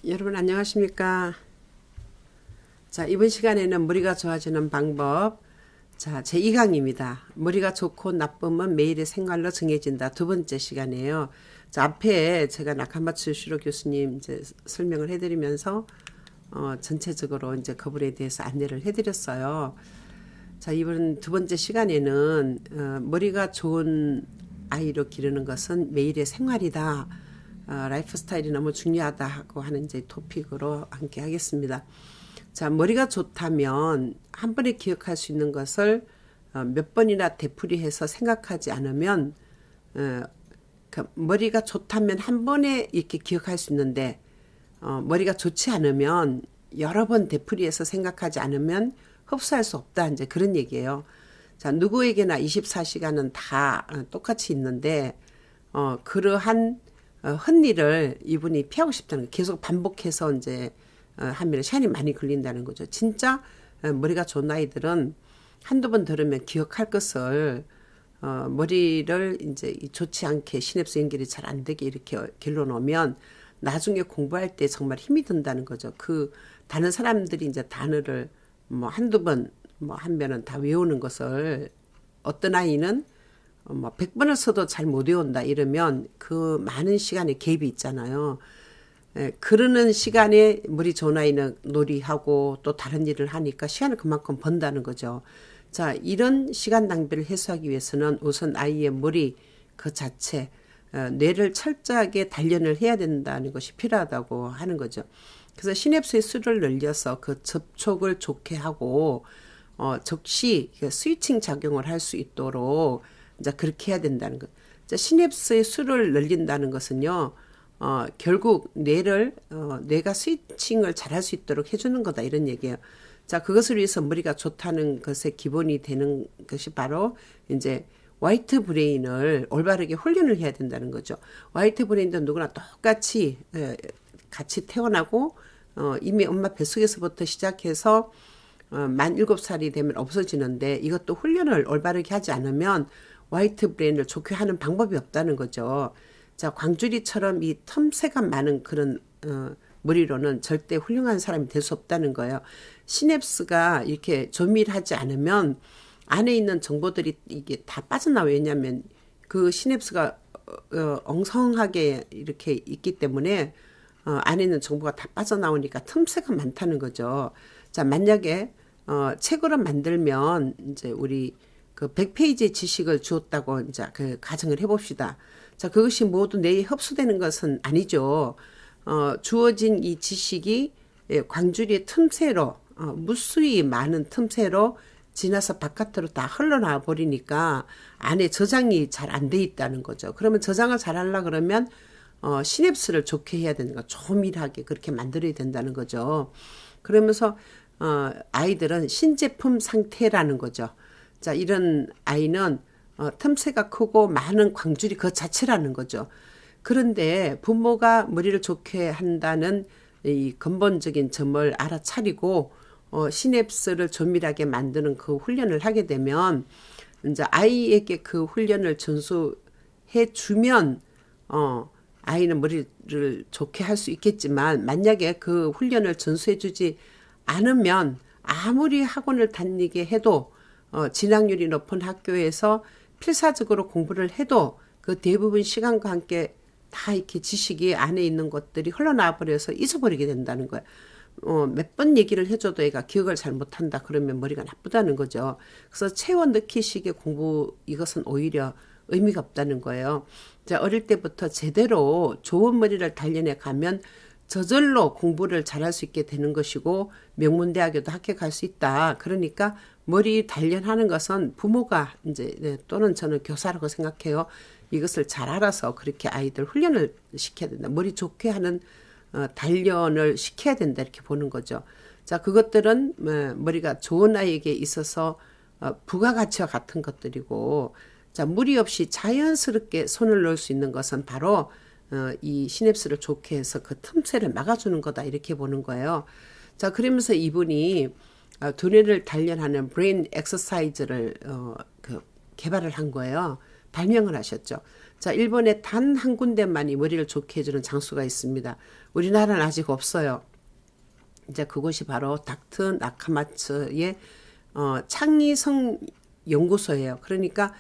여러분 안녕하십니까? 자, 이번 시간에는 머리가 좋아지는 방법. 자, 제2강입니다. 머리가 좋고 나쁨은 매일의 생활로 정해진다. 두 번째 시간이에요. 자, 앞에 제가 나카마츠 슈로 교수님 이제 설명을 해드리면서 전체적으로 이제 그분에 대해서 안내를 해드렸어요. 자, 이번 두 번째 시간에는 머리가 좋은 아이로 기르는 것은 매일의 생활이다. 라이프 스타일이 너무 중요하다고 하는 이제 토픽으로 함께 하겠습니다. 자, 머리가 좋다면 한 번에 기억할 수 있는 것을 몇 번이나 되풀이해서 생각하지 않으면 머리가 좋다면 한 번에 이렇게 기억할 수 있는데 머리가 좋지 않으면 여러 번 되풀이해서 생각하지 않으면 흡수할 수 없다. 이제 그런 얘기예요. 자, 누구에게나 24시간은 다 똑같이 있는데 그러한 헛일을 이분이 피하고 싶다는 거예요. 계속 반복해서 이제 하면 시간이 많이 걸린다는 거죠. 진짜 머리가 좋은 아이들은 한두 번 들으면 기억할 것을 머리를 이제 좋지 않게 시냅스 연결이 잘 안 되게 이렇게 길러놓으면 나중에 공부할 때 정말 힘이 든다는 거죠. 그 다른 사람들이 이제 단어를 뭐 한두 번 뭐 하면은 다 외우는 것을 어떤 아이는 뭐 100번을 써도 잘 못 외운다 이러면 그 많은 시간에 갭이 있잖아요. 그러는 시간에 머리 좋은 아이는 놀이하고 또 다른 일을 하니까 시간을 그만큼 번다는 거죠. 자, 이런 시간 낭비를 해소하기 위해서는 우선 아이의 머리 그 자체, 뇌를 철저하게 단련을 해야 된다는 것이 필요하다고 하는 거죠. 그래서 시냅스의 수를 늘려서 그 접촉을 좋게 하고 즉시 스위칭 작용을 할 수 있도록 이제 그렇게 해야 된다는 것. 시냅스의 수를 늘린다는 것은요, 결국 뇌가 스위칭을 잘할 수 있도록 해주는 거다 이런 얘기예요. 자, 그것을 위해서 머리가 좋다는 것의 기본이 되는 것이 바로 이제 화이트 브레인을 올바르게 훈련을 해야 된다는 거죠. 화이트 브레인도 누구나 똑같이 같이 태어나고 이미 엄마 뱃속에서부터 시작해서 만 7살이 되면 없어지는데 이것도 훈련을 올바르게 하지 않으면 화이트 브레인을 좋게 하는 방법이 없다는 거죠. 자, 광주리처럼 이 틈새가 많은 그런 머리로는 절대 훌륭한 사람이 될 수 없다는 거예요. 시냅스가 이렇게 조밀하지 않으면 안에 있는 정보들이 이게 다 빠져나와요. 왜냐하면 그 시냅스가 엉성하게 이렇게 있기 때문에 안에 있는 정보가 다 빠져나오니까 틈새가 많다는 거죠. 자, 만약에 책으로 만들면 이제 우리 그 100페이지의 지식을 주었다고 이제 그 가정을 해봅시다. 자, 그것이 모두 뇌에 흡수되는 것은 아니죠. 주어진 이 지식이 광주리의 틈새로 무수히 많은 틈새로 지나서 바깥으로 다 흘러나와 버리니까 안에 저장이 잘 안 돼 있다는 거죠. 그러면 저장을 잘 하려고 그러면 시냅스를 좋게 해야 되는 거, 조밀하게 그렇게 만들어야 된다는 거죠. 그러면서 아이들은 신제품 상태라는 거죠. 자, 이런 아이는 틈새가 크고 많은 광줄이 그 자체라는 거죠. 그런데 부모가 머리를 좋게 한다는 이 근본적인 점을 알아차리고 시냅스를 조밀하게 만드는 그 훈련을 하게 되면 이제 아이에게 그 훈련을 전수해 주면 아이는 머리를 좋게 할 수 있겠지만 만약에 그 훈련을 전수해 주지 않으면 아무리 학원을 다니게 해도 진학률이 높은 학교에서 필사적으로 공부를 해도 그 대부분 시간과 함께 다 이렇게 지식이 안에 있는 것들이 흘러나와 버려서 잊어버리게 된다는 거예요. 몇 번 얘기를 해줘도 애가 기억을 잘 못한다 그러면 머리가 나쁘다는 거죠. 그래서 채워 넣기식의 공부 이것은 오히려 의미가 없다는 거예요. 자, 어릴 때부터 제대로 좋은 머리를 단련해 가면 저절로 공부를 잘할 수 있게 되는 것이고 명문대학에도 합격할 수 있다. 그러니까 머리 단련하는 것은 부모가 이제 또는 저는 교사라고 생각해요. 이것을 잘 알아서 그렇게 아이들 훈련을 시켜야 된다. 머리 좋게 하는 단련을 시켜야 된다 이렇게 보는 거죠. 자, 그것들은 머리가 좋은 아이에게 있어서 부가가치와 같은 것들이고, 자, 무리 없이 자연스럽게 손을 넣을 수 있는 것은 바로 이 시냅스를 좋게 해서 그 틈새를 막아주는 거다 이렇게 보는 거예요. 자, 그러면서 이분이 두뇌를 단련하는 브레인 엑서사이즈를 개발을 한 거예요. 발명을 하셨죠. 자, 일본에 단 한 군데만이 머리를 좋게 해주는 장소가 있습니다. 우리나라는 아직 없어요. 이제 그곳이 바로 닥터 나카마츠의 창의성 연구소예요. 그러니까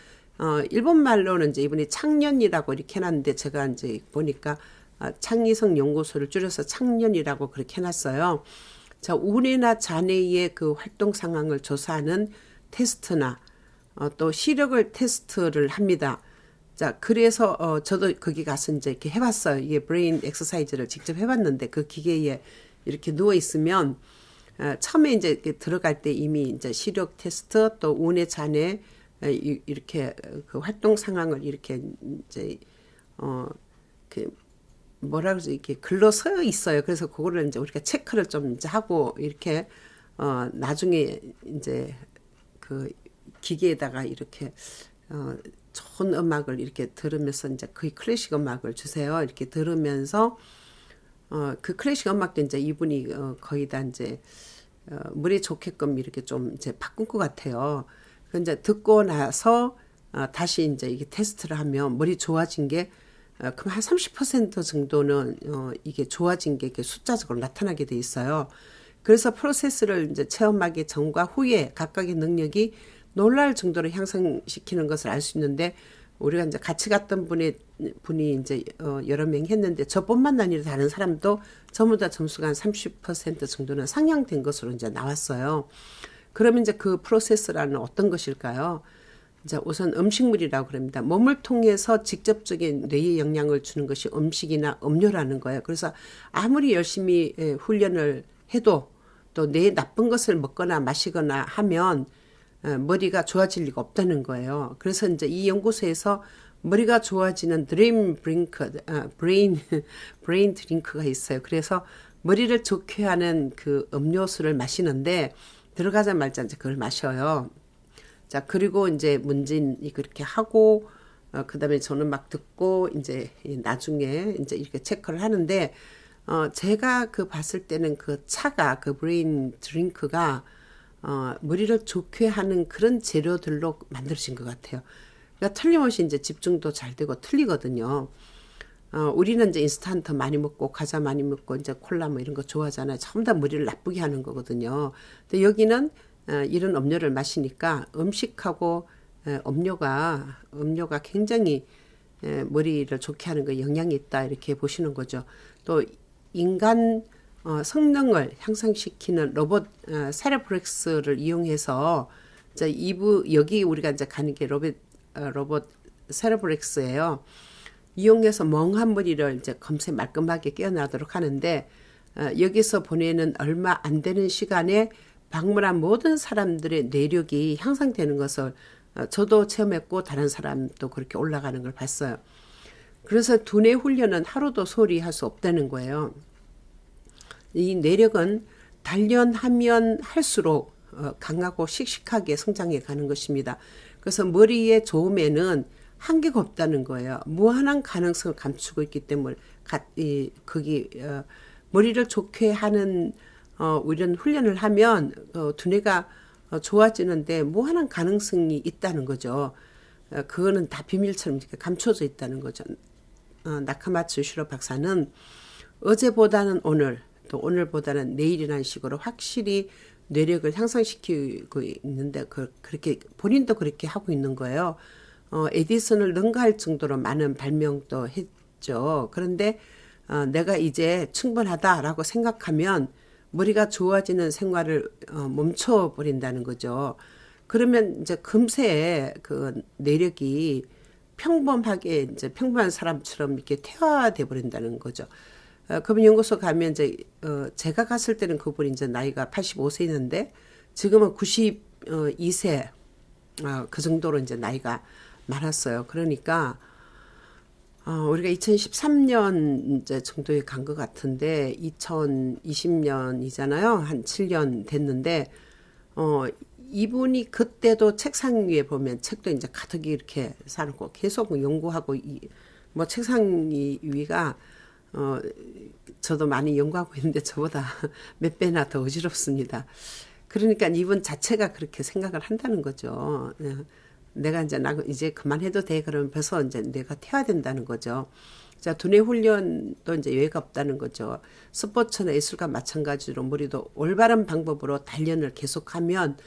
일본 말로는 이제 이분이 창년이라고 이렇게 해놨는데 제가 이제 보니까 창의성 연구소를 줄여서 창년이라고 그렇게 해놨어요. 자, 우뇌나 잔해의 그 활동 상황을 조사하는 테스트나 또 시력을 테스트를 합니다. 자, 그래서 저도 거기 가서 이제 이렇게 해봤어요. 이게 브레인 엑서사이즈를 직접 해봤는데 그 기계에 이렇게 누워 있으면 처음에 이제 이렇게 들어갈 때 이미 이제 시력 테스트 또 우뇌 잔해 이렇게 그 활동 상황을 이렇게 이제 그 뭐라 그러지 이렇게 글로 써 있어요. 그래서 그거를 이제 우리가 체크를 좀 이제 하고 이렇게 나중에 이제 그 기계에다가 이렇게 좋은 음악을 이렇게 들으면서 이제 거의 클래식 음악을 주세요. 이렇게 들으면서 그 클래식 음악도 이제 이분이 거의 다 이제 머리 좋게끔 이렇게 좀 이제 바꾼 것 같아요. 그 이제 듣고 나서 다시 이제 이게 테스트를 하면 머리 좋아진 게 그럼 한 30% 정도는 이게 좋아진 게 이렇게 숫자적으로 나타나게 돼 있어요. 그래서 프로세스를 이제 체험하기 전과 후에 각각의 능력이 놀랄 정도로 향상시키는 것을 알 수 있는데 우리가 이제 같이 갔던 분이 이제 여러 명이 했는데 저뿐만 아니라 다른 사람도 전부 다 점수가 한 30% 정도는 상향된 것으로 이제 나왔어요. 그러면 이제 그 프로세스라는 어떤 것일까요? 이제 우선 음식물이라고 그럽니다. 몸을 통해서 직접적인 뇌에 영향을 주는 것이 음식이나 음료라는 거예요. 그래서 아무리 열심히 훈련을 해도 또 뇌에 나쁜 것을 먹거나 마시거나 하면 머리가 좋아질 리가 없다는 거예요. 그래서 이제 이 연구소에서 머리가 좋아지는 브레인 드링크가 있어요. 그래서 머리를 좋게 하는 그 음료수를 마시는데 들어가자마자 이제 그걸 마셔요. 자, 그리고 이제 문진이 그렇게 하고, 그 다음에 저는 막 듣고, 이제 나중에 이제 이렇게 체크를 하는데, 제가 그 봤을 때는 그 차가, 그 브레인 드링크가, 머리를 좋게 하는 그런 재료들로 만들어진 것 같아요. 그러니까 틀림없이 이제 집중도 잘 되고 틀리거든요. 우리는 이제 인스턴트 많이 먹고 과자 많이 먹고 이제 콜라 뭐 이런 거 좋아하잖아요. 전부 다 머리를 나쁘게 하는 거거든요. 근데 여기는 이런 음료를 마시니까 음식하고 음료가 굉장히 머리를 좋게 하는 거 영향이 있다 이렇게 보시는 거죠. 또 인간 성능을 향상시키는 로봇 세라프렉스를 이용해서 이제 여기 우리가 이제 가는 게 로봇 세라프렉스예요. 이용해서 멍한 머리를 이제 검새 말끔하게 깨어나도록 하는데 여기서 보내는 얼마 안 되는 시간에 방문한 모든 사람들의 뇌력이 향상되는 것을 저도 체험했고 다른 사람도 그렇게 올라가는 걸 봤어요. 그래서 두뇌 훈련은 하루도 소홀히 할 수 없다는 거예요. 이 뇌력은 단련하면 할수록 강하고 씩씩하게 성장해 가는 것입니다. 그래서 머리의 좋음에는 한계가 없다는 거예요. 무한한 가능성을 감추고 있기 때문에 거기 머리를 좋게 하는 이런 훈련을 하면 두뇌가 좋아지는데 무한한 가능성이 있다는 거죠. 그거는 다 비밀처럼 이렇게 감춰져 있다는 거죠. 나카마츠 유시로 박사는 어제보다는 오늘 또 오늘보다는 내일이라는 식으로 확실히 뇌력을 향상시키고 있는데 그렇게 본인도 그렇게 하고 있는 거예요. 에디슨을 능가할 정도로 많은 발명도 했죠. 그런데 내가 이제 충분하다라고 생각하면 머리가 좋아지는 생활을 멈춰버린다는 거죠. 그러면 이제 금세 그 뇌력이 평범하게 이제 평범한 사람처럼 이렇게 퇴화돼 버린다는 거죠. 그분 연구소 가면 이제 제가 갔을 때는 그분이 이제 나이가 85세였는데 지금은 92세 그 정도로 이제 나이가 많았어요. 그러니까 우리가 2013년 이제 정도에 간 것 같은데 2020년이잖아요. 한 7년 됐는데 이분이 그때도 책상 위에 보면 책도 이제 가득히 이렇게 사놓고 계속 연구하고 뭐 책상 위가 저도 많이 연구하고 있는데 저보다 몇 배나 더 어지럽습니다. 그러니까 이분 자체가 그렇게 생각을 한다는 거죠. 내가 이제 그만해도 돼. 그러면 벌써 이제 내가 태워야 된다는 거죠. 자, 두뇌 훈련도 이제 여유가 없다는 거죠. 스포츠나 예술과 마찬가지로 우리도 올바른 방법으로 단련을 계속하면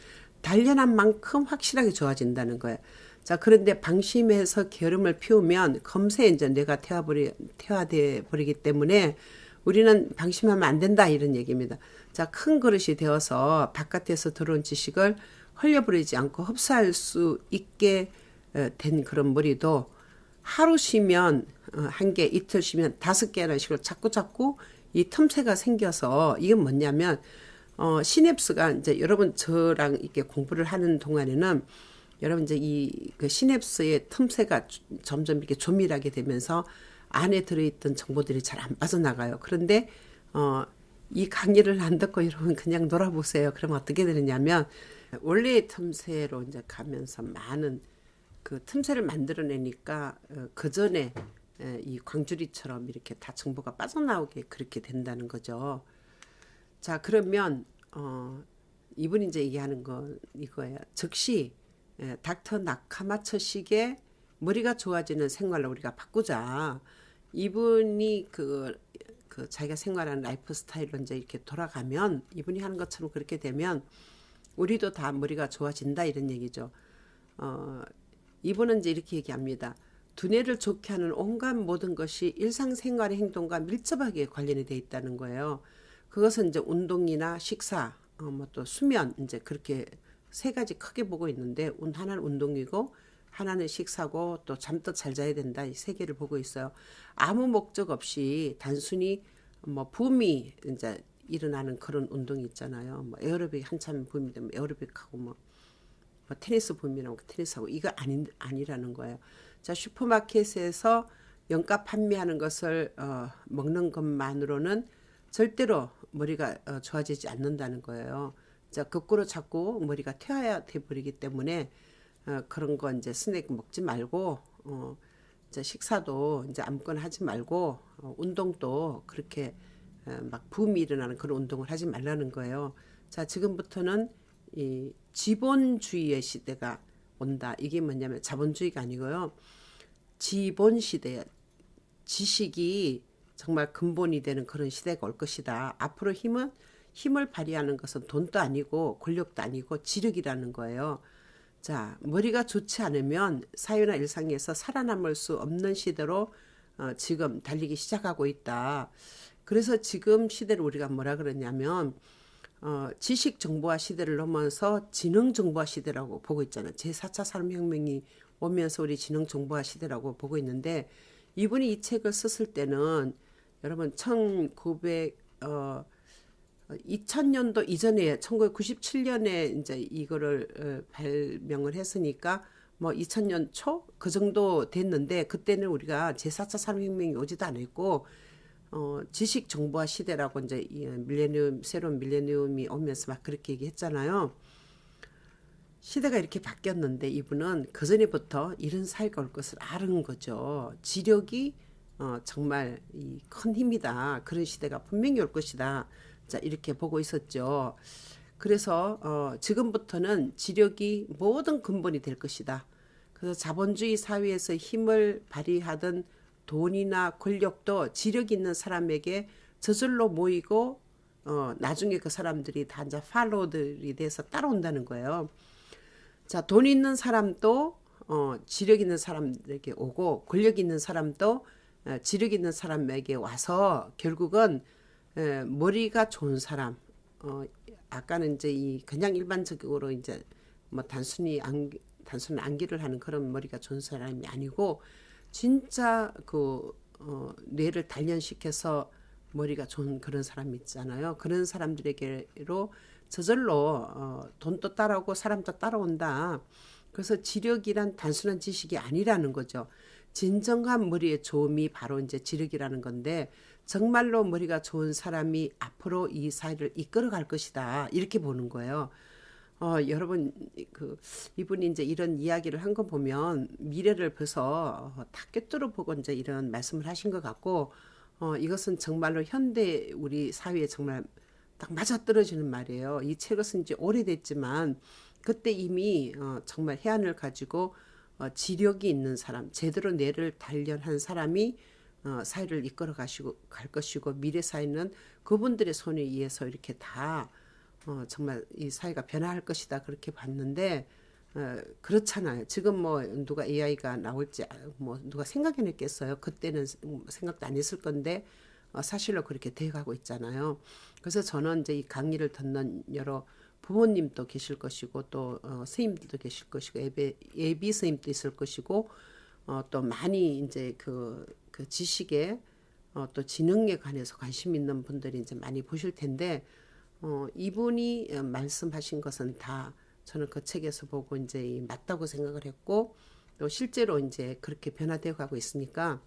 단련한 만큼 확실하게 좋아진다는 거예요. 자, 그런데 방심해서 게으름을 피우면 금세 이제 뇌가 퇴화돼 버리기 때문에 우리는 방심하면 안 된다 이런 얘기입니다. 자, 큰 그릇이 되어서 바깥에서 들어온 지식을 흘려버리지 않고 흡수할 수 있게 된 그런 머리도 하루 쉬면 한 개, 이틀 쉬면 5개라는 식으로 자꾸 이 틈새가 생겨서 이게 뭐냐면 시냅스가 이제 여러분 저랑 이렇게 공부를 하는 동안에는 여러분 이제 그 시냅스의 틈새가 점점 이렇게 조밀하게 되면서 안에 들어있던 정보들이 잘 안 빠져나가요. 그런데 이 강의를 안 듣고 여러분 그냥 놀아보세요. 그러면 어떻게 되느냐면 원래의 틈새로 이제 가면서 많은 그 틈새를 만들어내니까 그 전에 이 광주리처럼 이렇게 다 정보가 빠져나오게 그렇게 된다는 거죠. 자, 그러면 이분이 이제 얘기하는 건 이거예요. 즉시 닥터 나카마처식의 머리가 좋아지는 생활로 우리가 바꾸자. 이분이 그 자기가 생활하는 라이프 스타일로 이제 이렇게 돌아가면 이분이 하는 것처럼 그렇게 되면 우리도 다 머리가 좋아진다 이런 얘기죠. 이분은 이제 이렇게 얘기합니다. 두뇌를 좋게 하는 온갖 모든 것이 일상생활의 행동과 밀접하게 관련이 돼 있다는 거예요. 그것은 이제 운동이나 식사, 뭐 또 수면 이제 그렇게 세 가지 크게 보고 있는데 하나는 운동이고 하나는 식사고 또 잠도 잘 자야 된다 이 세 개를 보고 있어요. 아무 목적 없이 단순히 뭐 붐이 이제 일어나는 그런 운동이 있잖아요. 뭐 에어로빅 한참 붐이 되면 에어로빅하고 뭐 테니스 붐이라고 테니스하고 이거 아니라는 거예요. 자, 슈퍼마켓에서 연가 판매하는 것을 먹는 것만으로는 절대로 머리가 좋아지지 않는다는 거예요. 자, 거꾸로 자꾸 머리가 퇴화돼 버리기 때문에 그런 거 이제 스낵 먹지 말고 이제 식사도 이제 아무거나 하지 말고 운동도 그렇게 막 붐이 일어나는 그런 운동을 하지 말라는 거예요. 자, 지금부터는 이 지본주의의 시대가 온다. 이게 뭐냐면 자본주의가 아니고요. 지본 시대야. 지식이 정말 근본이 되는 그런 시대가 올 것이다. 앞으로 힘을 발휘하는 것은 돈도 아니고 권력도 아니고 지력이라는 거예요. 자, 머리가 좋지 않으면 사회나 일상에서 살아남을 수 없는 시대로 지금 달리기 시작하고 있다. 그래서 지금 시대를 우리가 뭐라 그러냐면 지식 정보화 시대를 넘어서 지능 정보화 시대라고 보고 있잖아요. 제4차 산업혁명이 오면서 우리 지능 정보화 시대라고 보고 있는데 이분이 이 책을 썼을 때는 여러분 2000년도 이전에 1997년에 이제 이거를 발명을 했으니까 뭐 2000년 초 그 정도 됐는데 그때는 우리가 제4차 산업혁명이 오지도 않았고 지식 정보화 시대라고 이제 새로운 밀레니엄이 오면서 막 그렇게 얘기했잖아요. 시대가 이렇게 바뀌었는데 이분은 그 전에부터 이런 사회가 올 것을 아는 거죠. 지력이 정말 큰 힘이다. 그런 시대가 분명히 올 것이다. 자, 이렇게 보고 있었죠. 그래서 지금부터는 지력이 모든 근본이 될 것이다. 그래서 자본주의 사회에서 힘을 발휘하던 돈이나 권력도 지력 있는 사람에게 저절로 모이고 나중에 그 사람들이 다 이제 팔로우들이 돼서 따라온다는 거예요. 자, 돈 있는 사람도 지력 있는 사람에게 오고 권력 있는 사람도 지력 있는 사람에게 와서 결국은 머리가 좋은 사람, 아까는 이제 그냥 일반적으로 이제 뭐 단순히 암기를 하는 그런 머리가 좋은 사람이 아니고 진짜 뇌를 단련시켜서 머리가 좋은 그런 사람이 있잖아요. 그런 사람들에게로 저절로 돈도 따라오고 사람도 따라온다. 그래서 지력이란 단순한 지식이 아니라는 거죠. 진정한 머리의 좋음이 바로 이제 지력이라는 건데 정말로 머리가 좋은 사람이 앞으로 이 사회를 이끌어갈 것이다. 이렇게 보는 거예요. 여러분 이분이 이제 이런 이야기를 한 거 보면 미래를 벌써 다 꿰뚫어 보고 이제 이런 말씀을 하신 것 같고 이것은 정말로 현대 우리 사회에 정말 딱 맞아떨어지는 말이에요. 이 책을 쓴 지 오래됐지만 그때 이미 정말 해안을 가지고 지력이 있는 사람, 제대로 뇌를 단련한 사람이 사회를 이끌어 가시고 갈 것이고 미래 사회는 그분들의 손에 의해서 이렇게 다 정말 이 사회가 변화할 것이다 그렇게 봤는데 그렇잖아요. 지금 뭐 누가 AI가 나올지 뭐 누가 생각해냈겠어요. 그때는 생각도 안 했을 건데 사실로 그렇게 돼가고 있잖아요. 그래서 저는 이제 이 강의를 듣는 여러 부모님도 계실 것이고 또 스님들도 계실 것이고 예비 스님도 있을 것이고 또 많이 이제 그 지식에 또 지능에 관해서 관심 있는 분들이 이제 많이 보실 텐데 이분이 말씀하신 것은 다 저는 그 책에서 보고 이제 맞다고 생각을 했고 또 실제로 이제 그렇게 변화되어 가고 있으니까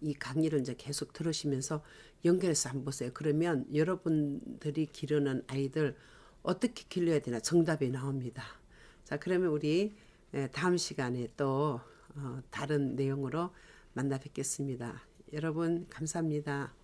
이 강의를 이제 계속 들으시면서 연결해서 한번 보세요. 그러면 여러분들이 기르는 아이들 어떻게 길러야 되나 정답이 나옵니다. 자, 그러면 우리 다음 시간에 또 다른 내용으로 만나 뵙겠습니다. 여러분 감사합니다.